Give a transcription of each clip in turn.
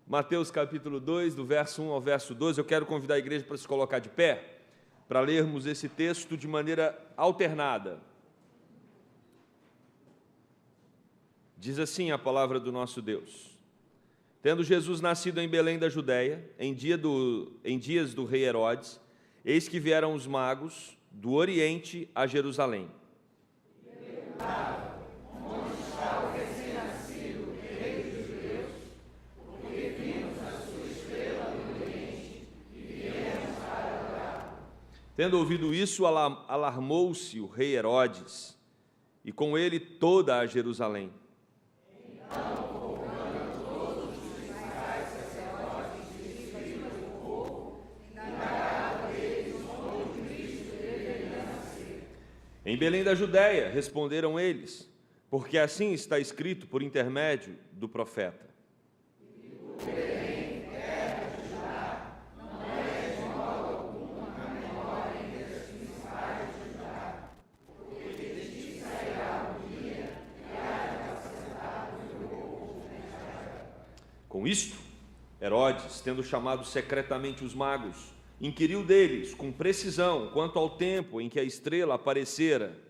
Mateus capítulo 2, do verso 1 ao verso 12. Eu quero convidar a igreja para se colocar de pé, para lermos esse texto de maneira alternada. Diz assim a palavra do nosso Deus: Tendo Jesus nascido em Belém da Judéia, em dias do rei Herodes, eis que vieram os magos do Oriente a Jerusalém. Onde está o recém-nascido rei dos judeus? Porque vimos a sua estrela no Oriente e viemos para adorar. Tendo ouvido isso, alarmou-se o rei Herodes, e com ele toda a Jerusalém. Em Belém da Judéia, responderam eles, porque assim está escrito por intermédio do profeta. Com isto, Herodes, tendo chamado secretamente os magos, inquiriu deles com precisão quanto ao tempo em que a estrela aparecera.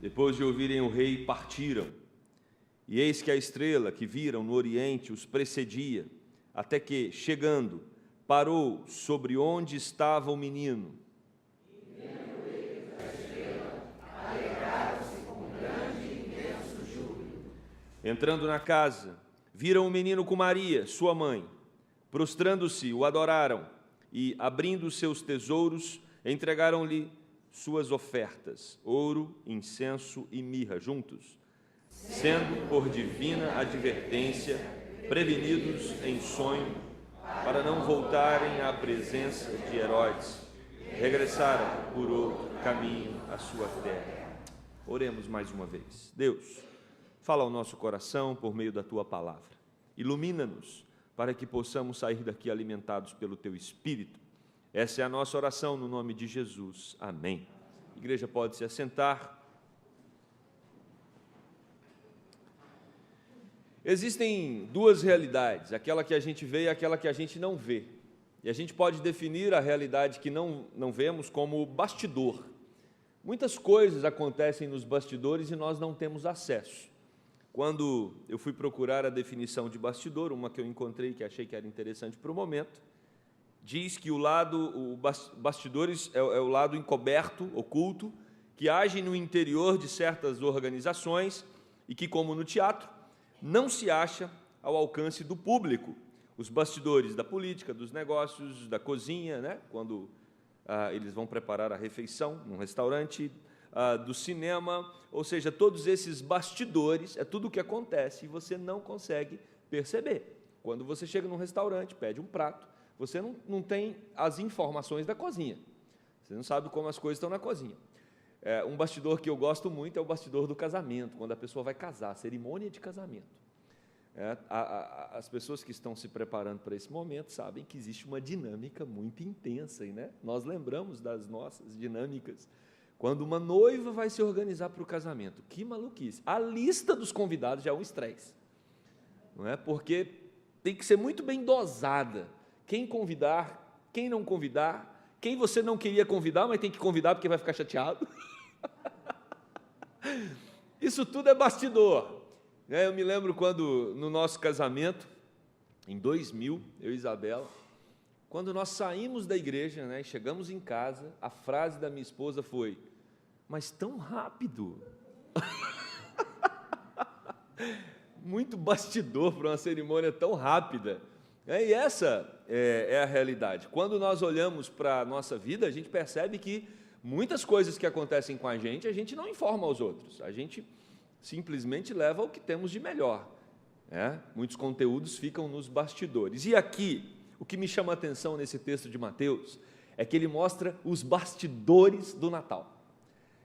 Depois de ouvirem o rei, partiram. E eis que a estrela que viram no Oriente os precedia, até que, chegando, parou sobre onde estava o menino. E vendo eles a estrela, alegraram-se com grande e imenso júbilo. Entrando na casa, viram o menino com Maria, sua mãe. Prostrando-se, o adoraram e, abrindo seus tesouros, entregaram-lhe suas ofertas, ouro, incenso e mirra juntos, sendo por divina advertência prevenidos em sonho, para não voltarem à presença de Herodes, regressaram por outro caminho à sua terra. Oremos mais uma vez. Deus, fala ao nosso coração por meio da Tua palavra. Ilumina-nos para que possamos sair daqui alimentados pelo Teu Espírito. Essa é a nossa oração no nome de Jesus. Amém. A igreja pode se assentar. Existem duas realidades, aquela que a gente vê e aquela que a gente não vê. E a gente pode definir a realidade que não vemos como bastidor. Muitas coisas acontecem nos bastidores e nós não temos acesso. Quando eu fui procurar a definição de bastidor, uma que eu encontrei que achei que era interessante para o momento, diz que bastidores é o lado encoberto, oculto, que age no interior de certas organizações e que, como no teatro, não se acha ao alcance do público. Os bastidores da política, dos negócios, da cozinha, né? Quando eles vão preparar a refeição num restaurante, do cinema, ou seja, todos esses bastidores, é tudo o que acontece e você não consegue perceber. Quando você chega num restaurante, pede um prato, você não tem as informações da cozinha, você não sabe como as coisas estão na cozinha. Um bastidor que eu gosto muito é o bastidor do casamento, quando a pessoa vai casar, cerimônia de casamento. As pessoas que estão se preparando para esse momento sabem que existe uma dinâmica muito intensa, né? Nós lembramos das nossas dinâmicas. Quando uma noiva vai se organizar para o casamento, que maluquice! A lista dos convidados já é um estresse, não é? Porque tem que ser muito bem dosada. Quem convidar, quem não convidar, quem você não queria convidar, mas tem que convidar porque vai ficar chateado. Isso tudo é bastidor. Eu me lembro quando, no nosso casamento, em 2000, eu e Isabela, quando nós saímos da igreja, né, e chegamos em casa, a frase da minha esposa foi: mas tão rápido. Muito bastidor para uma cerimônia tão rápida. E essa é a realidade. Quando nós olhamos para a nossa vida, a gente percebe que muitas coisas que acontecem com a gente não informa aos outros. A gente simplesmente leva o que temos de melhor. Muitos conteúdos ficam nos bastidores. E aqui, o que me chama a atenção nesse texto de Mateus é que ele mostra os bastidores do Natal.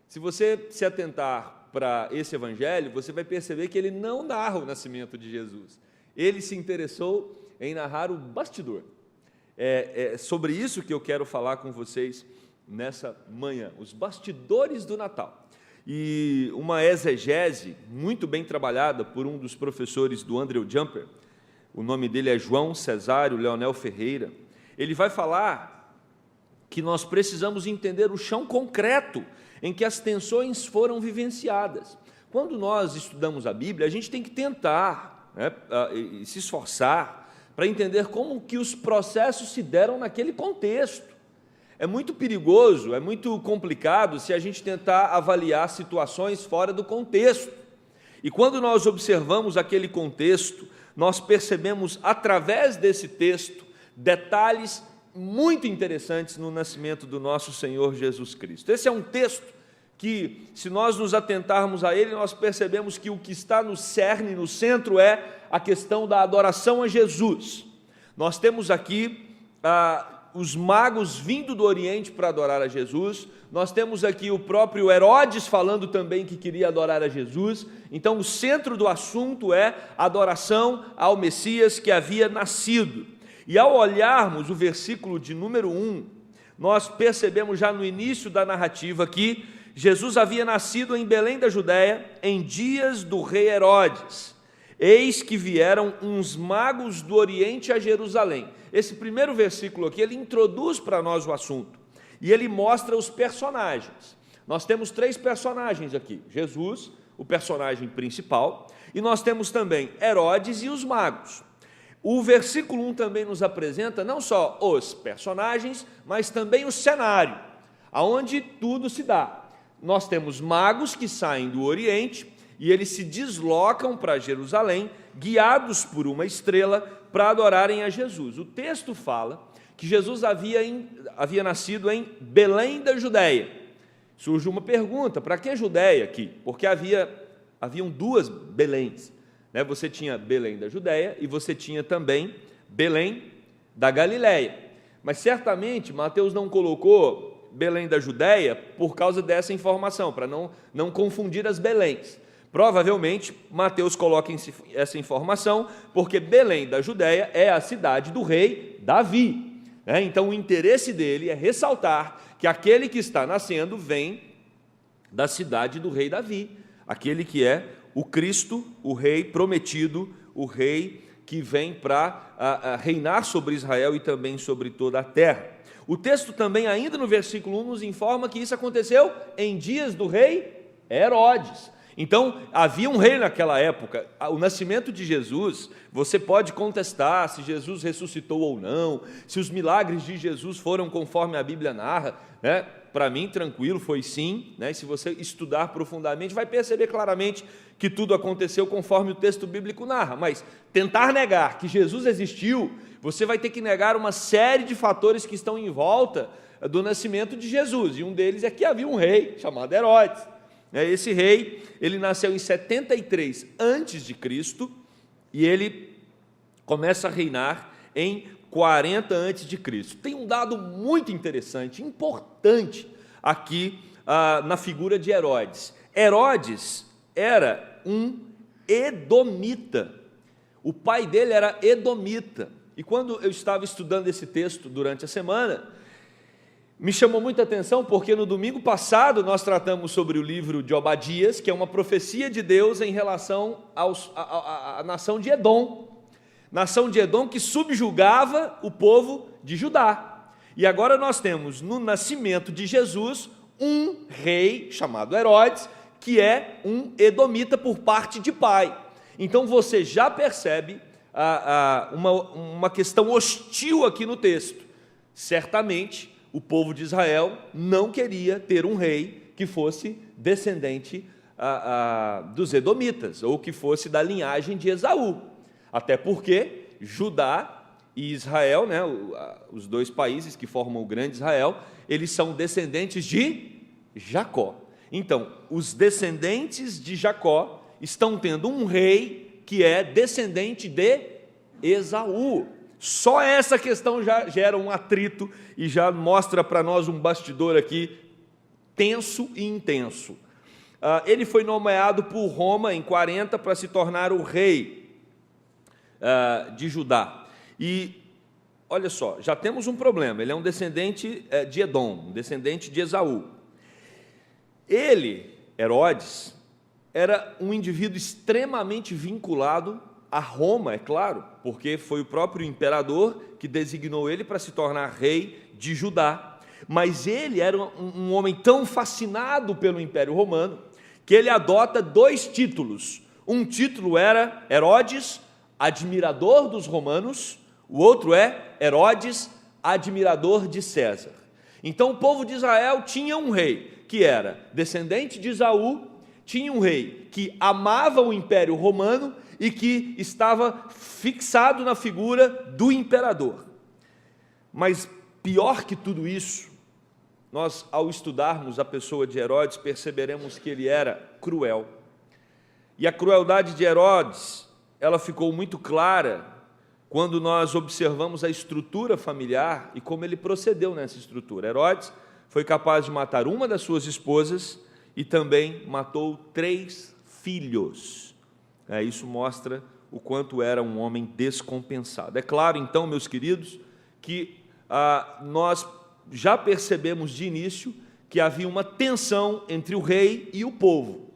Se você se atentar para esse evangelho, você vai perceber que ele não narra o nascimento de Jesus. Ele se interessou em narrar o bastidor. É sobre isso que eu quero falar com vocês nessa manhã, os bastidores do Natal. E uma exegese muito bem trabalhada por um dos professores do Andrew Jumper, o nome dele é João Cesário Leonel Ferreira, ele vai falar que nós precisamos entender o chão concreto em que as tensões foram vivenciadas. Quando nós estudamos a Bíblia, a gente tem que tentar, e se esforçar para entender como que os processos se deram naquele contexto. É muito perigoso, é muito complicado se a gente tentar avaliar situações fora do contexto. E quando nós observamos aquele contexto, nós percebemos, através desse texto, detalhes muito interessantes no nascimento do nosso Senhor Jesus Cristo. Esse é um texto que, se nós nos atentarmos a ele, nós percebemos que o que está no cerne, no centro, é a questão da adoração a Jesus. Nós temos aqui os magos vindo do Oriente para adorar a Jesus, nós temos aqui o próprio Herodes falando também que queria adorar a Jesus. Então o centro do assunto é a adoração ao Messias que havia nascido. E ao olharmos o versículo de número 1, nós percebemos já no início da narrativa que Jesus havia nascido em Belém da Judéia em dias do rei Herodes. Eis que vieram uns magos do Oriente a Jerusalém. Esse primeiro versículo aqui, ele introduz para nós o assunto, e ele mostra os personagens. Nós temos 3 personagens aqui, Jesus, o personagem principal, e nós temos também Herodes e os magos. O versículo 1 também nos apresenta não só os personagens, mas também o cenário, aonde tudo se dá. Nós temos magos que saem do Oriente, e eles se deslocam para Jerusalém, guiados por uma estrela, para adorarem a Jesus. O texto fala que Jesus havia nascido em Belém da Judéia. Surge uma pergunta, para que Judéia aqui? Porque haviam 2 Beléns. Você tinha Belém da Judéia e você tinha também Belém da Galiléia. Mas certamente Mateus não colocou Belém da Judéia por causa dessa informação, para não confundir as Beléns. Provavelmente, Mateus coloca essa informação porque Belém da Judéia é a cidade do rei Davi. Então, o interesse dele é ressaltar que aquele que está nascendo vem da cidade do rei Davi, aquele que é o Cristo, o rei prometido, o rei que vem para reinar sobre Israel e também sobre toda a terra. O texto também, ainda no versículo 1, nos informa que isso aconteceu em dias do rei Herodes. Então, havia um rei naquela época. O nascimento de Jesus, você pode contestar se Jesus ressuscitou ou não, se os milagres de Jesus foram conforme a Bíblia narra, Para mim, tranquilo, foi sim, E se você estudar profundamente, vai perceber claramente que tudo aconteceu conforme o texto bíblico narra. Mas tentar negar que Jesus existiu, você vai ter que negar uma série de fatores que estão em volta do nascimento de Jesus, e um deles é que havia um rei chamado Herodes. Esse rei, ele nasceu em 73 a.C. e ele começa a reinar em 40 a.C. Tem um dado muito interessante, importante aqui na figura de Herodes. Herodes era um edomita. O pai dele era edomita. E quando eu estava estudando esse texto durante a semana, me chamou muita atenção porque no domingo passado nós tratamos sobre o livro de Obadias, que é uma profecia de Deus em relação à nação de Edom. Nação de Edom que subjugava o povo de Judá. E agora nós temos no nascimento de Jesus um rei chamado Herodes, que é um edomita por parte de pai. Então você já percebe uma questão hostil aqui no texto. Certamente o povo de Israel não queria ter um rei que fosse descendente dos edomitas, ou que fosse da linhagem de Esaú, até porque Judá e Israel, os 2 países que formam o grande Israel, eles são descendentes de Jacó. Então, os descendentes de Jacó estão tendo um rei que é descendente de Esaú. Só essa questão já gera um atrito e já mostra para nós um bastidor aqui tenso e intenso. Ele foi nomeado por Roma em 40 para se tornar o rei de Judá. E, olha só, já temos um problema, ele é um descendente de Edom, um descendente de Esaú. Ele, Herodes, era um indivíduo extremamente vinculado a Roma, é claro, porque foi o próprio imperador que designou ele para se tornar rei de Judá. Mas ele era um homem tão fascinado pelo Império Romano que ele adota 2 títulos. Um título era Herodes, admirador dos romanos, o outro é Herodes, admirador de César. Então o povo de Israel tinha um rei que era descendente de Esaú, tinha um rei que amava o Império Romano e que estava fixado na figura do imperador. Mas pior que tudo isso, nós, ao estudarmos a pessoa de Herodes, perceberemos que ele era cruel. E a crueldade de Herodes, ela ficou muito clara quando nós observamos a estrutura familiar e como ele procedeu nessa estrutura. Herodes foi capaz de matar uma das suas esposas e também matou 3 filhos. Isso mostra o quanto era um homem descompensado. É claro, então, meus queridos, que nós já percebemos de início que havia uma tensão entre o rei e o povo.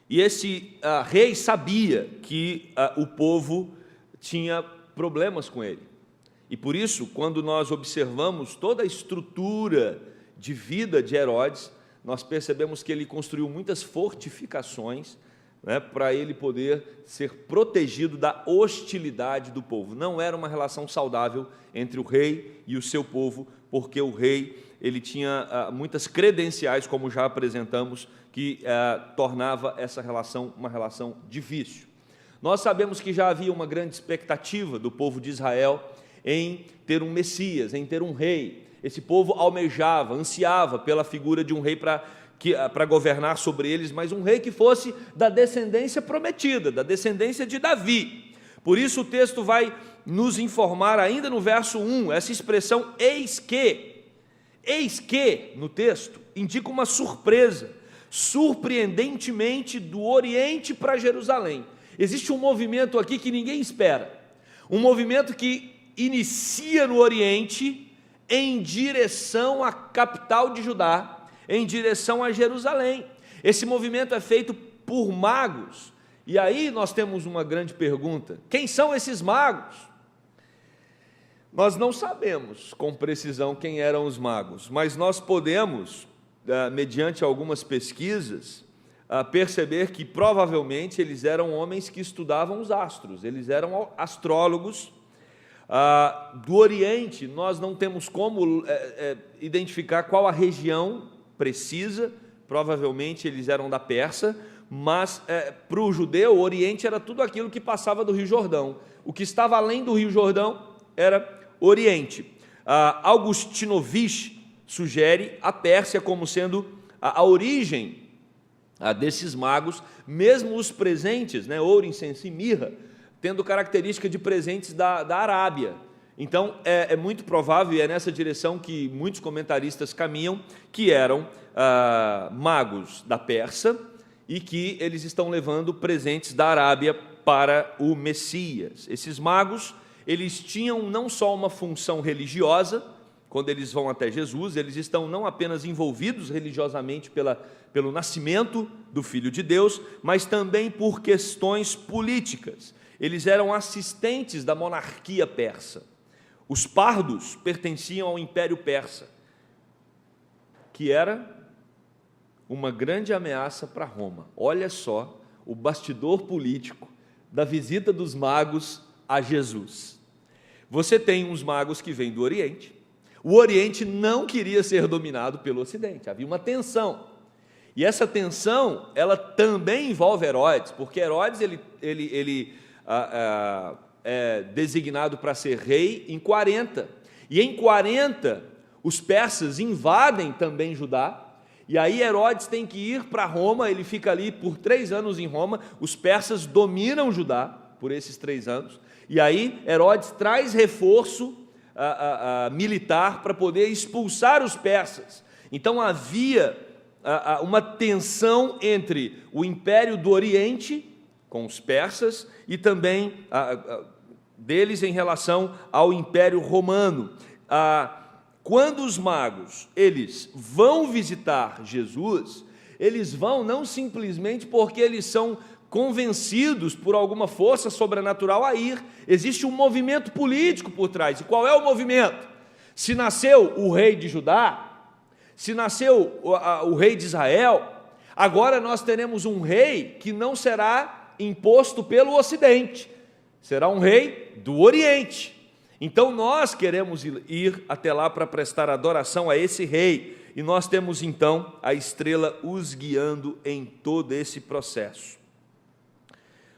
E esse rei sabia que o povo tinha problemas com ele. E por isso, quando nós observamos toda a estrutura de vida de Herodes, nós percebemos que ele construiu muitas fortificações, para ele poder ser protegido da hostilidade do povo. Não era uma relação saudável entre o rei e o seu povo, porque o rei ele tinha muitas credenciais, como já apresentamos, que tornava essa relação uma relação difícil. Nós sabemos que já havia uma grande expectativa do povo de Israel em ter um Messias, em ter um rei. Esse povo almejava, ansiava pela figura de um rei para governar sobre eles, mas um rei que fosse da descendência prometida, da descendência de Davi. Por isso o texto vai nos informar ainda no verso 1, essa expressão eis que, no texto, indica uma surpresa, surpreendentemente do Oriente para Jerusalém. Existe um movimento aqui que ninguém espera, um movimento que inicia no Oriente em direção à capital de Judá, em direção a Jerusalém. Esse movimento é feito por magos. E aí nós temos uma grande pergunta: quem são esses magos? Nós não sabemos com precisão quem eram os magos, mas nós podemos, mediante algumas pesquisas, perceber que provavelmente eles eram homens que estudavam os astros, eles eram astrólogos. Do Oriente, nós não temos como identificar qual a região precisa, provavelmente eles eram da Pérsia, mas para o judeu, o Oriente era tudo aquilo que passava do Rio Jordão. O que estava além do Rio Jordão era Oriente. Augustinovich sugere a Pérsia como sendo a origem desses magos, mesmo os presentes, ouro, incenso e mirra, tendo característica de presentes da Arábia. Então, é muito provável, e é nessa direção que muitos comentaristas caminham, que eram magos da Pérsia e que eles estão levando presentes da Arábia para o Messias. Esses magos, eles tinham não só uma função religiosa, quando eles vão até Jesus, eles estão não apenas envolvidos religiosamente pelo nascimento do Filho de Deus, mas também por questões políticas. Eles eram assistentes da monarquia persa. Os pardos pertenciam ao Império Persa, que era uma grande ameaça para Roma. Olha só o bastidor político da visita dos magos a Jesus. Você tem uns magos que vêm do Oriente. O Oriente não queria ser dominado pelo Ocidente, havia uma tensão. E essa tensão, ela também envolve Herodes, porque Herodes ele é designado para ser rei em 40. E em 40, os persas invadem também Judá, e aí Herodes tem que ir para Roma, ele fica ali por 3 anos em Roma, os persas dominam Judá por esses 3 anos, e aí Herodes traz reforço militar para poder expulsar os persas. Então havia uma tensão entre o Império do Oriente, com os persas, e também deles em relação ao Império Romano. Quando os magos eles vão visitar Jesus, eles vão não simplesmente porque eles são convencidos por alguma força sobrenatural a ir. Existe um movimento político por trás. E qual é o movimento? Se nasceu o rei de Judá, se nasceu o rei de Israel, agora nós teremos um rei que não será imposto pelo Ocidente, será um rei do Oriente. Então nós queremos ir até lá para prestar adoração a esse rei, e nós temos então a estrela os guiando em todo esse processo.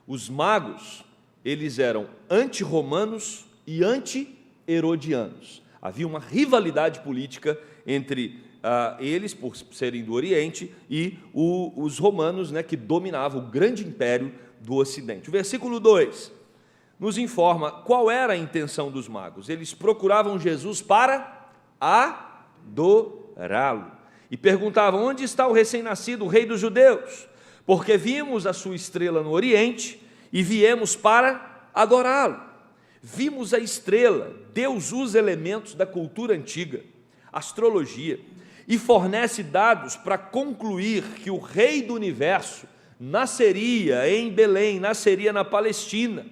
Os magos, eles eram anti-romanos e anti-herodianos. Havia uma rivalidade política entre eles, por serem do Oriente, e os romanos, que dominavam o grande império do Ocidente. O versículo 2 nos informa qual era a intenção dos magos. Eles procuravam Jesus para adorá-lo. E perguntavam: onde está o recém-nascido, o rei dos judeus? Porque vimos a sua estrela no Oriente e viemos para adorá-lo. Vimos a estrela. Deus usa elementos da cultura antiga, astrologia, e fornece dados para concluir que o rei do universo nasceria em Belém, nasceria na Palestina.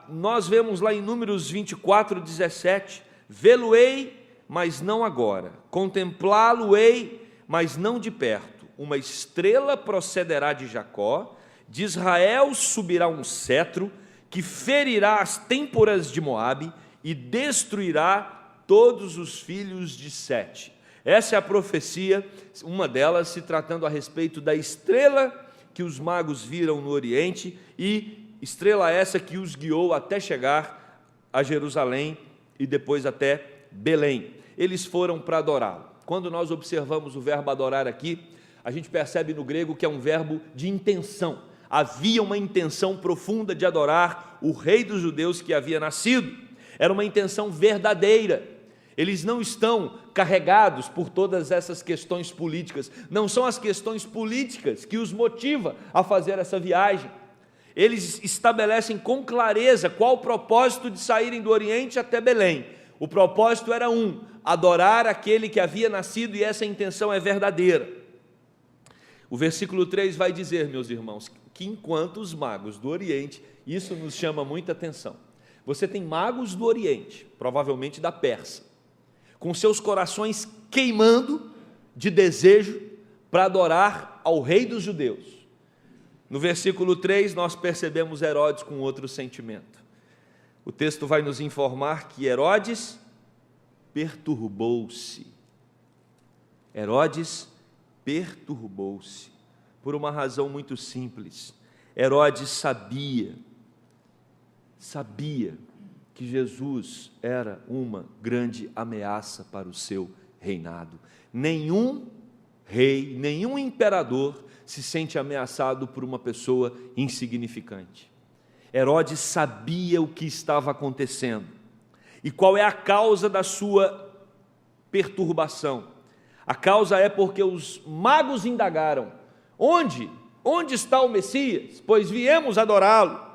Nós vemos lá em Números 24:17, vê-lo-ei, mas não agora, contemplá-lo-ei, mas não de perto. Uma estrela procederá de Jacó, de Israel subirá um cetro, que ferirá as têmporas de Moabe e destruirá todos os filhos de Sete. Essa é a profecia, uma delas se tratando a respeito da estrela que os magos viram no Oriente, e estrela essa que os guiou até chegar a Jerusalém e depois até Belém. Eles foram para adorá-lo. Quando nós observamos o verbo adorar aqui, a gente percebe no grego que é um verbo de intenção. Havia uma intenção profunda de adorar o rei dos judeus que havia nascido. Era uma intenção verdadeira. Eles não estão carregados por todas essas questões políticas. Não são as questões políticas que os motivam a fazer essa viagem. Eles estabelecem com clareza qual o propósito de saírem do Oriente até Belém. O propósito era adorar aquele que havia nascido, e essa intenção é verdadeira. O versículo 3 vai dizer, meus irmãos, que enquanto os magos do Oriente, isso nos chama muita atenção. Você tem magos do Oriente, provavelmente da Pérsia, com seus corações queimando de desejo para adorar ao rei dos judeus. No versículo 3 nós percebemos Herodes com outro sentimento. O texto vai nos informar que Herodes perturbou-se. Herodes perturbou-se por uma razão muito simples. Herodes sabia que Jesus era uma grande ameaça para o seu reinado. Nenhum rei, nenhum imperador se sente ameaçado por uma pessoa insignificante. Herodes sabia o que estava acontecendo. E qual é a causa da sua perturbação? A causa é porque os magos indagaram: onde está o Messias? Pois viemos adorá-lo.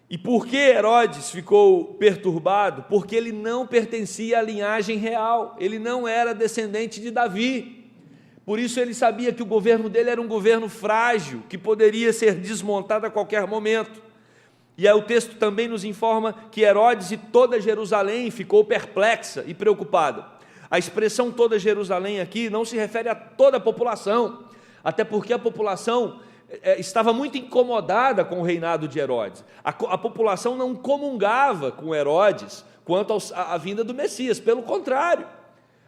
E por que Herodes ficou perturbado? Porque ele não pertencia à linhagem real, ele não era descendente de Davi. Por isso ele sabia que o governo dele era um governo frágil, que poderia ser desmontado a qualquer momento. E aí o texto também nos informa que Herodes e toda Jerusalém ficou perplexa e preocupada. A expressão toda Jerusalém aqui não se refere a toda a população, até porque a população estava muito incomodada com o reinado de Herodes. A população não comungava com Herodes quanto à vinda do Messias, pelo contrário,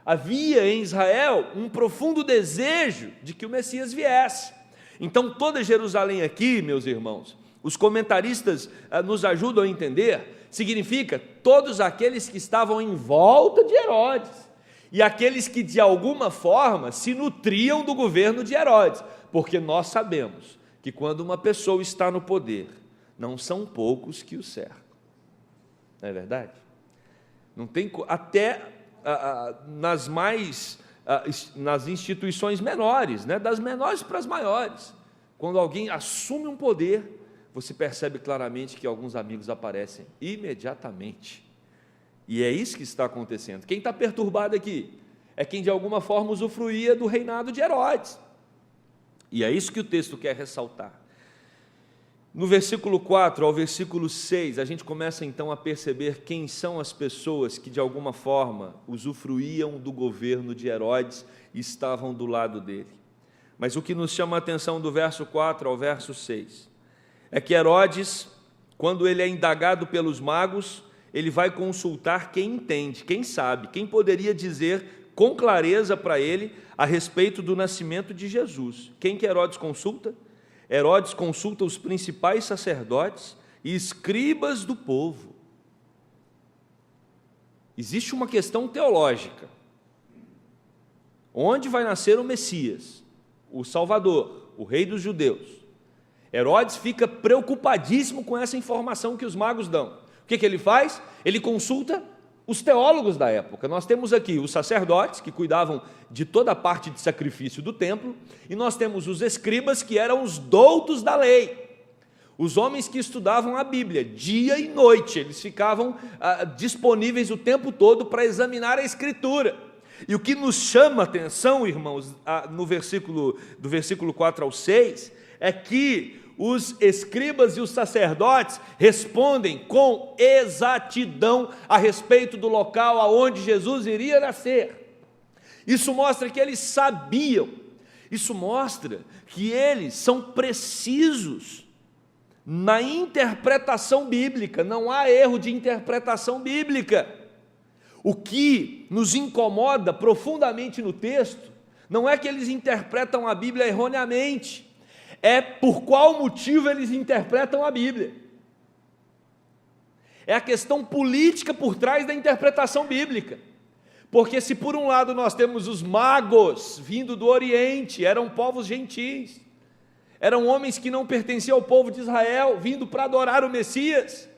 havia em Israel um profundo desejo de que o Messias viesse. Então toda Jerusalém aqui, meus irmãos, os comentaristas nos ajudam a entender, significa todos aqueles que estavam em volta de Herodes, e aqueles que de alguma forma se nutriam do governo de Herodes, porque nós sabemos que quando uma pessoa está no poder, não são poucos que o cercam, não é verdade? Não tem, até nas instituições menores, das menores para as maiores, quando alguém assume um poder, você percebe claramente que alguns amigos aparecem imediatamente. E é isso que está acontecendo. Quem está perturbado aqui é quem de alguma forma usufruía do reinado de Herodes. E é isso que o texto quer ressaltar. No versículo 4 ao versículo 6, a gente começa então a perceber quem são as pessoas que de alguma forma usufruíam do governo de Herodes e estavam do lado dele. Mas o que nos chama a atenção do verso 4 ao verso 6 é que Herodes, quando ele é indagado pelos magos, ele vai consultar quem entende, quem sabe, quem poderia dizer com clareza para ele a respeito do nascimento de Jesus. Quem que Herodes consulta? Herodes consulta os principais sacerdotes e escribas do povo. Existe uma questão teológica. Onde vai nascer o Messias, o Salvador, o Rei dos Judeus? Herodes fica preocupadíssimo com essa informação que os magos dão. O que ele faz? Ele consulta os teólogos da época. Nós temos aqui os sacerdotes, que cuidavam de toda a parte de sacrifício do templo, e nós temos os escribas, que eram os doutos da lei, os homens que estudavam a Bíblia, dia e noite, eles ficavam disponíveis o tempo todo para examinar a Escritura. E o que nos chama a atenção, irmãos, do versículo 4 ao 6, é que os escribas e os sacerdotes respondem com exatidão a respeito do local aonde Jesus iria nascer. Isso mostra que eles sabiam, isso mostra que eles são precisos na interpretação bíblica, não há erro de interpretação bíblica. O que nos incomoda profundamente no texto não é que eles interpretam a Bíblia erroneamente, é por qual motivo eles interpretam a Bíblia. É a questão política por trás da interpretação bíblica. Porque se por um lado nós temos os magos vindo do Oriente, eram povos gentis, eram homens que não pertenciam ao povo de Israel, vindo para adorar o Messias.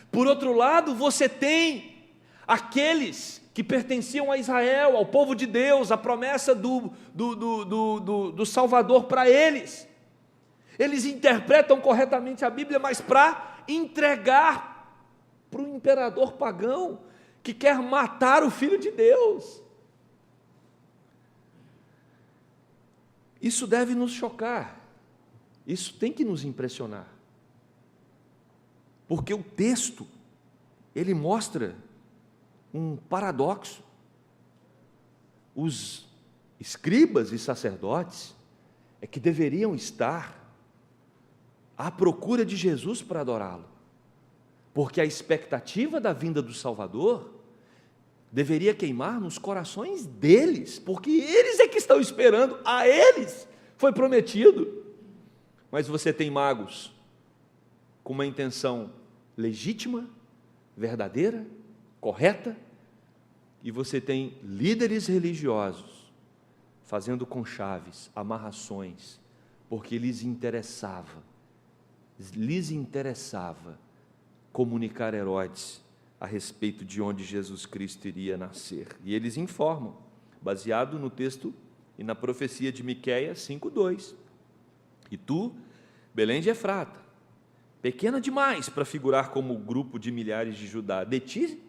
Por outro lado, você tem aqueles que pertenciam a Israel, ao povo de Deus, a promessa do Salvador para eles. Eles interpretam corretamente a Bíblia, mas para entregar para o imperador pagão, que quer matar o Filho de Deus. Isso deve nos chocar, isso tem que nos impressionar, porque o texto, ele mostra um paradoxo. Os escribas e sacerdotes é que deveriam estar à procura de Jesus para adorá-lo, porque a expectativa da vinda do Salvador deveria queimar nos corações deles, porque eles é que estão esperando, a eles foi prometido. Mas você tem magos com uma intenção legítima, verdadeira, correta, e você tem líderes religiosos fazendo conchaves, amarrações, porque lhes interessava comunicar a Herodes a respeito de onde Jesus Cristo iria nascer. E eles informam, baseado no texto e na profecia de Miqueias 5:2. E tu, Belém de Efrata, pequena demais para figurar como o grupo de milhares de Judá, de ti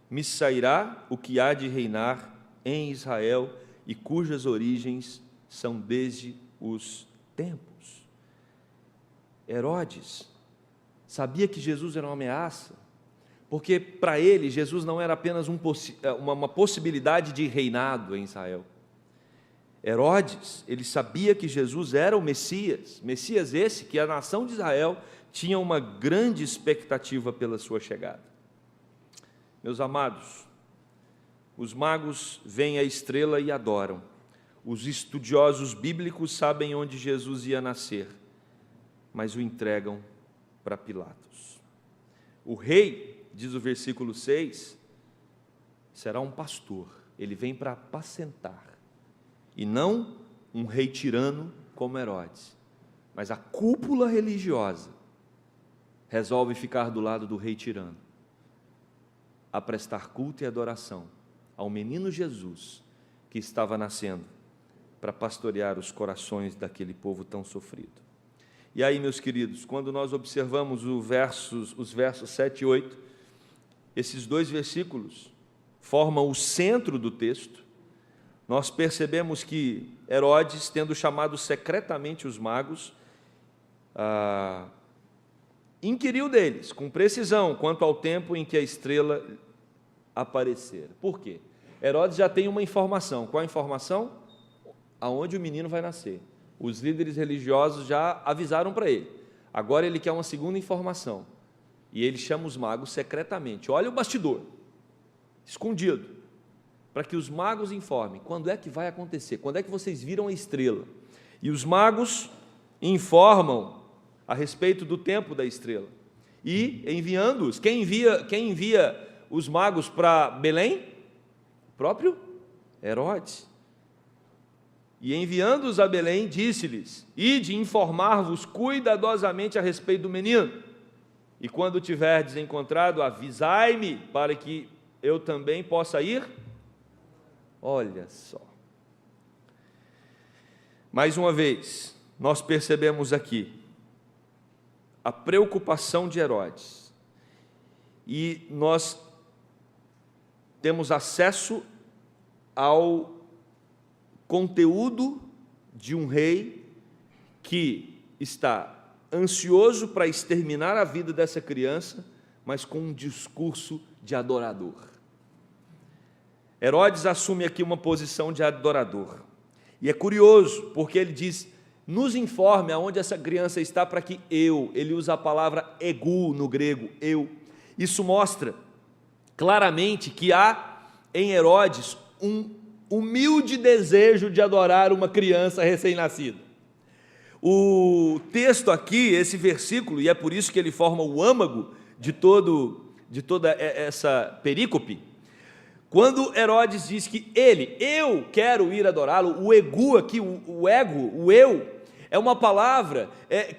me sairá o que há de reinar em Israel e cujas origens são desde os tempos. Herodes sabia que Jesus era uma ameaça, porque para ele Jesus não era apenas uma possibilidade de reinado em Israel. Herodes, ele sabia que Jesus era o Messias esse que a nação de Israel tinha uma grande expectativa pela sua chegada. Meus amados, os magos veem a estrela e adoram. Os estudiosos bíblicos sabem onde Jesus ia nascer, mas o entregam para Pilatos. O rei, diz o versículo 6, será um pastor, ele vem para apacentar, e não um rei tirano como Herodes, mas a cúpula religiosa resolve ficar do lado do rei tirano, a prestar culto e adoração ao menino Jesus, que estava nascendo para pastorear os corações daquele povo tão sofrido. E aí, meus queridos, quando nós observamos os versos 7 e 8, esses dois versículos formam o centro do texto. Nós percebemos que Herodes, tendo chamado secretamente os magos, inquiriu deles com precisão quanto ao tempo em que a estrela aparecer. Por quê? Herodes já tem uma informação. Qual a informação? Aonde o menino vai nascer. Os líderes religiosos já avisaram para ele. Agora ele quer uma segunda informação. E ele chama os magos secretamente. Olha o bastidor, escondido, para que os magos informem. Quando é que vai acontecer? Quando é que vocês viram a estrela? E os magos informam a respeito do tempo da estrela. E enviando-os, quem envia os magos para Belém? O próprio Herodes. E enviando-os a Belém, disse-lhes: ide informar-vos cuidadosamente a respeito do menino, e quando tiverdes encontrado, avisai-me, para que eu também possa ir. Olha só. Mais uma vez, nós percebemos aqui a preocupação de Herodes, e nós temos acesso ao conteúdo de um rei que está ansioso para exterminar a vida dessa criança, mas com um discurso de adorador. Herodes assume aqui uma posição de adorador. E é curioso, porque ele diz: nos informe aonde essa criança está, para que ele usa a palavra egu no grego, eu. Isso mostra claramente que há em Herodes um humilde desejo de adorar uma criança recém-nascida. O texto aqui, esse versículo, e é por isso que ele forma o âmago de toda essa perícope, quando Herodes diz que eu quero ir adorá-lo, o egu aqui, o ego, o eu, é uma palavra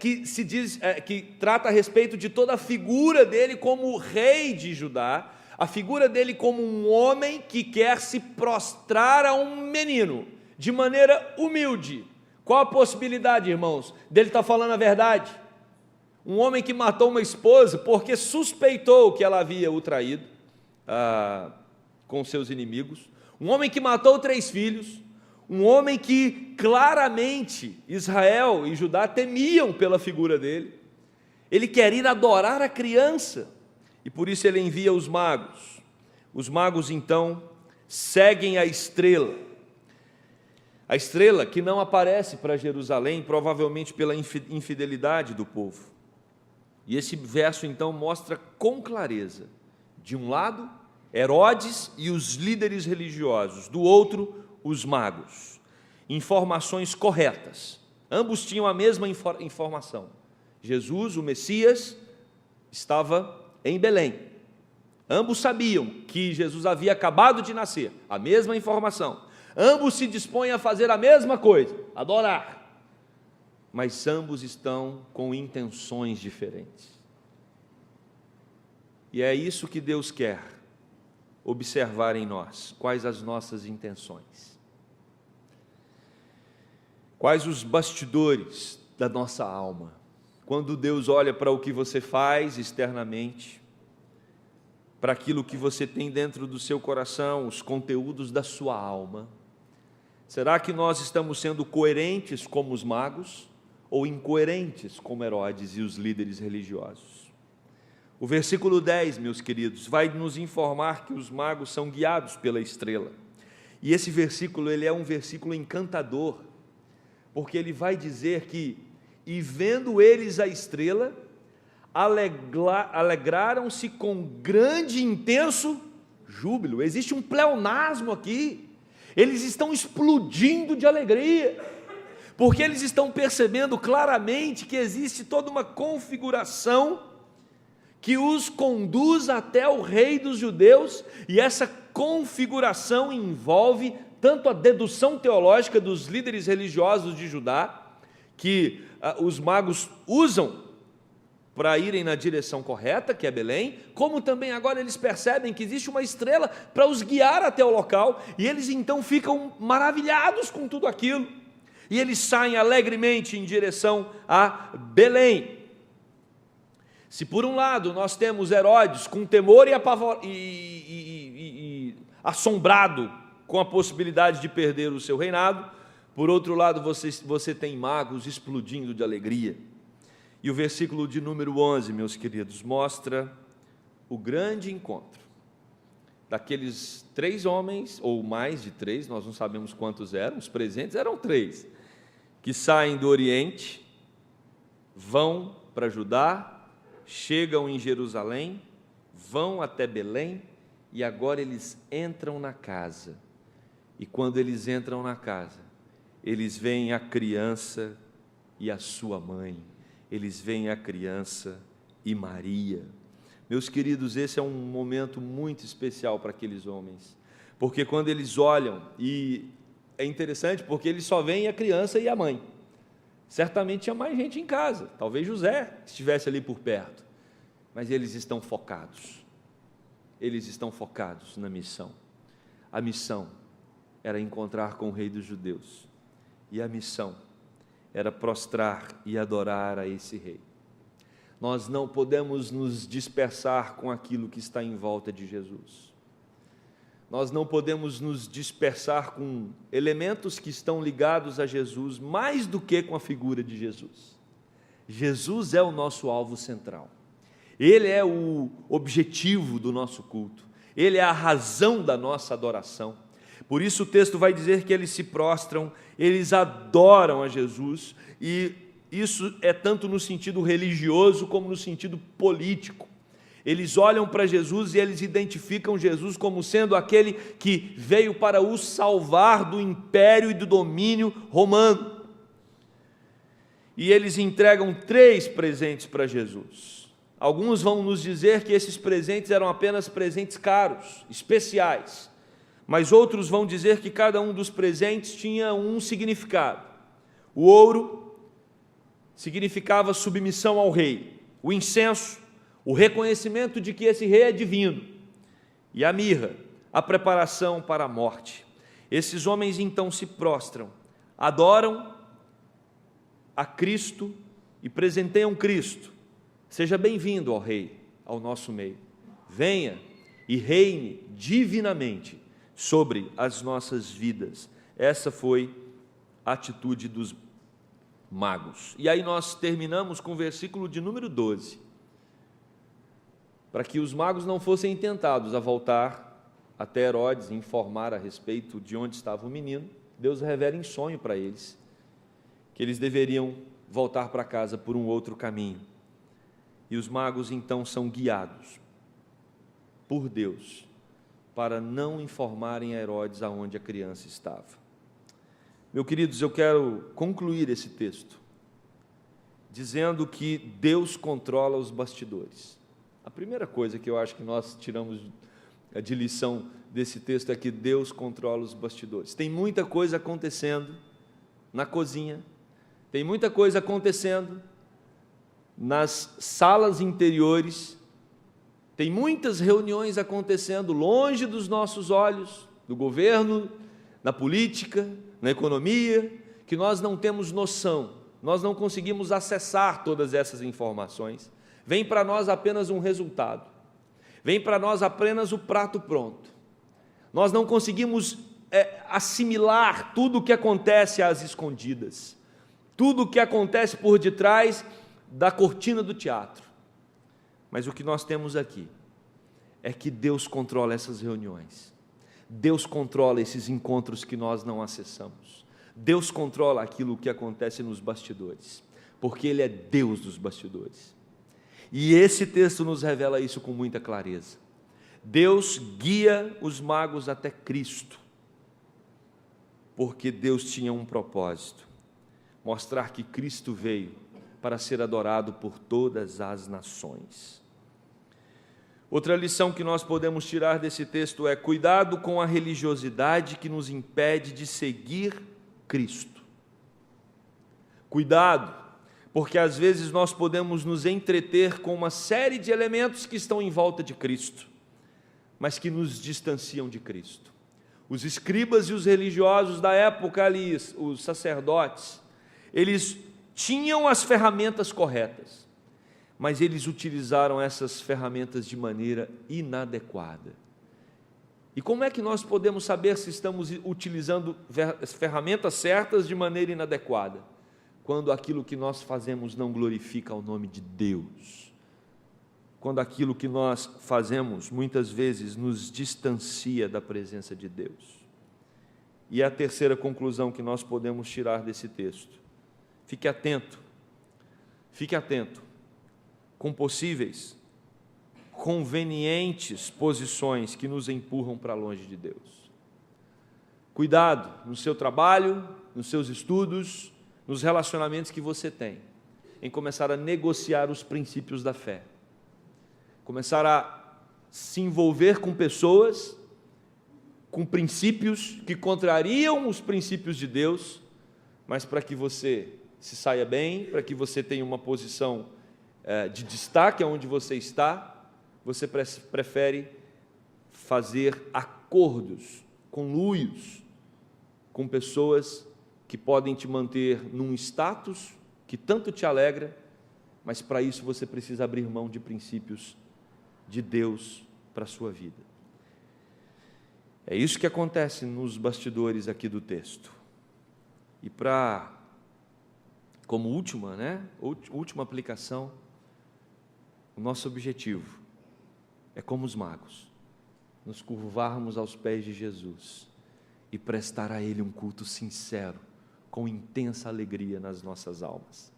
que se diz, que trata a respeito de toda a figura dele como rei de Judá, a figura dele como um homem que quer se prostrar a um menino, de maneira humilde. Qual a possibilidade, irmãos, dele estar falando a verdade? Um homem que matou uma esposa porque suspeitou que ela havia o traído com seus inimigos, um homem que matou 3 filhos, um homem que claramente Israel e Judá temiam pela figura dele. Ele quer ir adorar a criança, e por isso ele envia os magos. Os magos então seguem a estrela que não aparece para Jerusalém, provavelmente pela infidelidade do povo. E esse verso então mostra com clareza, de um lado, Herodes e os líderes religiosos, do outro, os magos. Informações corretas, ambos tinham a mesma informação. Jesus, o Messias, estava em Belém. Ambos sabiam que Jesus havia acabado de nascer, a mesma informação. Ambos se dispõem a fazer a mesma coisa, adorar. Mas ambos estão com intenções diferentes. E é isso que Deus quer observar em nós, quais as nossas intenções. Quais os bastidores da nossa alma. Quando Deus olha para o que você faz externamente, para aquilo que você tem dentro do seu coração, os conteúdos da sua alma, será que nós estamos sendo coerentes como os magos ou incoerentes como Herodes e os líderes religiosos? O versículo 10, meus queridos, vai nos informar que os magos são guiados pela estrela. E esse versículo, ele é um versículo encantador, porque ele vai dizer que: e vendo eles a estrela, alegraram-se com grande e intenso júbilo. Existe um pleonasmo aqui. Eles estão explodindo de alegria, porque eles estão percebendo claramente que existe toda uma configuração que os conduz até o rei dos judeus, e essa configuração envolve tanto a dedução teológica dos líderes religiosos de Judá, que os magos usam para irem na direção correta, que é Belém, como também agora eles percebem que existe uma estrela para os guiar até o local, e eles então ficam maravilhados com tudo aquilo. E eles saem alegremente em direção a Belém. Se por um lado nós temos Herodes com temor e assombrado com a possibilidade de perder o seu reinado, por outro lado você tem magos explodindo de alegria. E o versículo de número 11, meus queridos, mostra o grande encontro daqueles 3 homens, ou mais de 3, nós não sabemos quantos eram, os presentes eram 3, que saem do Oriente, vão para Judá, chegam em Jerusalém, vão até Belém, e agora eles entram na casa. E quando eles entram na casa, eles veem a criança e a sua mãe, eles veem a criança e Maria. Meus queridos, esse é um momento muito especial para aqueles homens, porque quando eles olham, e é interessante porque eles só veem a criança e a mãe. Certamente tinha mais gente em casa, talvez José estivesse ali por perto, mas eles estão focados na missão. A missão era encontrar com o Rei dos Judeus, e a missão era prostrar e adorar a esse Rei. Nós não podemos nos dispersar com aquilo que está em volta de Jesus. Nós não podemos nos dispersar com elementos que estão ligados a Jesus, mais do que com a figura de Jesus. Jesus é o nosso alvo central. Ele é o objetivo do nosso culto. Ele é a razão da nossa adoração. Por isso o texto vai dizer que eles se prostram, eles adoram a Jesus, e isso é tanto no sentido religioso como no sentido político. Eles olham para Jesus e eles identificam Jesus como sendo aquele que veio para os salvar do império e do domínio romano. E eles entregam 3 presentes para Jesus. Alguns vão nos dizer que esses presentes eram apenas presentes caros, especiais, mas outros vão dizer que cada um dos presentes tinha um significado. O ouro significava submissão ao rei, o incenso, o reconhecimento de que esse rei é divino, e a mirra, a preparação para a morte. Esses homens então se prostram, adoram a Cristo e presenteiam Cristo. Seja bem-vindo, ó Rei, ao nosso meio. Venha e reine divinamente sobre as nossas vidas. Essa foi a atitude dos magos. E aí nós terminamos com o versículo de número 12. Para que os magos não fossem tentados a voltar até Herodes e informar a respeito de onde estava o menino, Deus revela em sonho para eles que eles deveriam voltar para casa por um outro caminho. E os magos então são guiados por Deus para não informarem a Herodes aonde a criança estava. Meus queridos, eu quero concluir esse texto dizendo que Deus controla os bastidores. A primeira coisa que eu acho que nós tiramos de lição desse texto é que Deus controla os bastidores. Tem muita coisa acontecendo na cozinha, tem muita coisa acontecendo nas salas interiores, tem muitas reuniões acontecendo longe dos nossos olhos, do governo, na política, na economia, que nós não temos noção, nós não conseguimos acessar todas essas informações. Vem para nós apenas um resultado, vem para nós apenas o prato pronto. Nós não conseguimos assimilar tudo o que acontece às escondidas, tudo o que acontece por detrás da cortina do teatro. Mas o que nós temos aqui é que Deus controla essas reuniões, Deus controla esses encontros que nós não acessamos, Deus controla aquilo que acontece nos bastidores, porque Ele é Deus dos bastidores. E esse texto nos revela isso com muita clareza. Deus guia os magos até Cristo, porque Deus tinha um propósito: mostrar que Cristo veio para ser adorado por todas as nações. Outra lição que nós podemos tirar desse texto é: cuidado com a religiosidade que nos impede de seguir Cristo. Cuidado, porque às vezes nós podemos nos entreter com uma série de elementos que estão em volta de Cristo, mas que nos distanciam de Cristo. Os escribas e os religiosos da época ali, os sacerdotes, eles tinham as ferramentas corretas, mas eles utilizaram essas ferramentas de maneira inadequada. E como é que nós podemos saber se estamos utilizando as ferramentas certas de maneira inadequada? Quando aquilo que nós fazemos não glorifica o nome de Deus. Quando aquilo que nós fazemos, muitas vezes, nos distancia da presença de Deus. E a terceira conclusão que nós podemos tirar desse texto: fique atento com possíveis, convenientes posições que nos empurram para longe de Deus. Cuidado no seu trabalho, nos seus estudos, nos relacionamentos que você tem, em começar a negociar os princípios da fé, começar a se envolver com pessoas, com princípios que contrariam os princípios de Deus, mas para que você se saia bem, para que você tenha uma posição de destaque onde você está, você prefere fazer acordos, conluios com pessoas que podem te manter num status que tanto te alegra, mas para isso você precisa abrir mão de princípios de Deus para a sua vida. É isso que acontece nos bastidores aqui do texto. E como última aplicação, o nosso objetivo é, como os magos, nos curvarmos aos pés de Jesus e prestar a Ele um culto sincero, com intensa alegria nas nossas almas.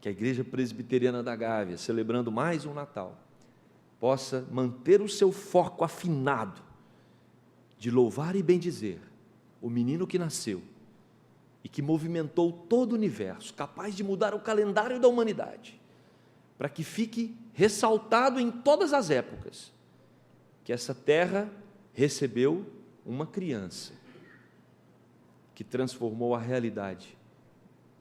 Que a Igreja Presbiteriana da Gávea, celebrando mais um Natal, possa manter o seu foco afinado de louvar e bendizer o menino que nasceu e que movimentou todo o universo, capaz de mudar o calendário da humanidade, para que fique ressaltado em todas as épocas que essa terra recebeu uma criança que transformou a realidade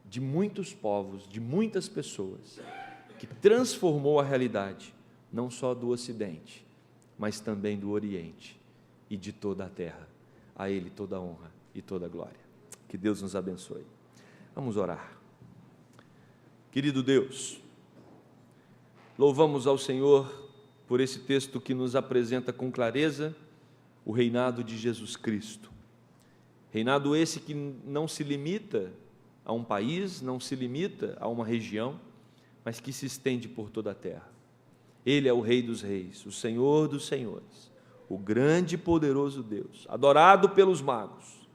de muitos povos, de muitas pessoas, que transformou a realidade não só do Ocidente, mas também do Oriente e de toda a terra. A Ele toda a honra e toda a glória. Que Deus nos abençoe. Vamos orar. Querido Deus, louvamos ao Senhor por esse texto que nos apresenta com clareza o reinado de Jesus Cristo. Reinado esse que não se limita a um país, não se limita a uma região, mas que se estende por toda a terra. Ele é o Rei dos Reis, o Senhor dos Senhores, o grande e poderoso Deus, adorado pelos magos,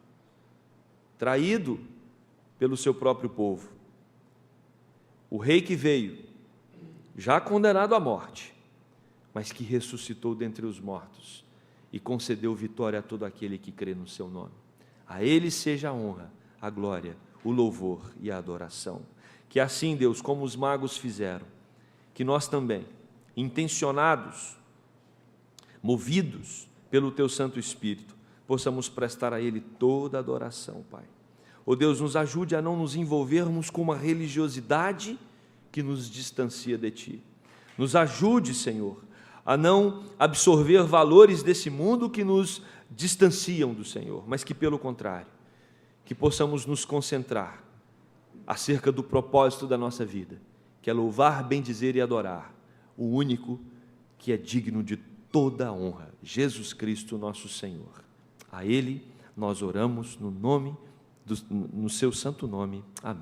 traído pelo seu próprio povo. O Rei que veio, já condenado à morte, mas que ressuscitou dentre os mortos e concedeu vitória a todo aquele que crê no seu nome. A Ele seja a honra, a glória, o louvor e a adoração. Que assim, Deus, como os magos fizeram, que nós também, intencionados, movidos pelo Teu Santo Espírito, possamos prestar a Ele toda a adoração, Pai. Ó Deus, nos ajude a não nos envolvermos com uma religiosidade que nos distancia de Ti. Nos ajude, Senhor, a não absorver valores desse mundo que nos distanciam do Senhor, mas que, pelo contrário, que possamos nos concentrar acerca do propósito da nossa vida, que é louvar, bendizer e adorar o único que é digno de toda a honra, Jesus Cristo, nosso Senhor. A Ele nós oramos no seu santo nome. Amém.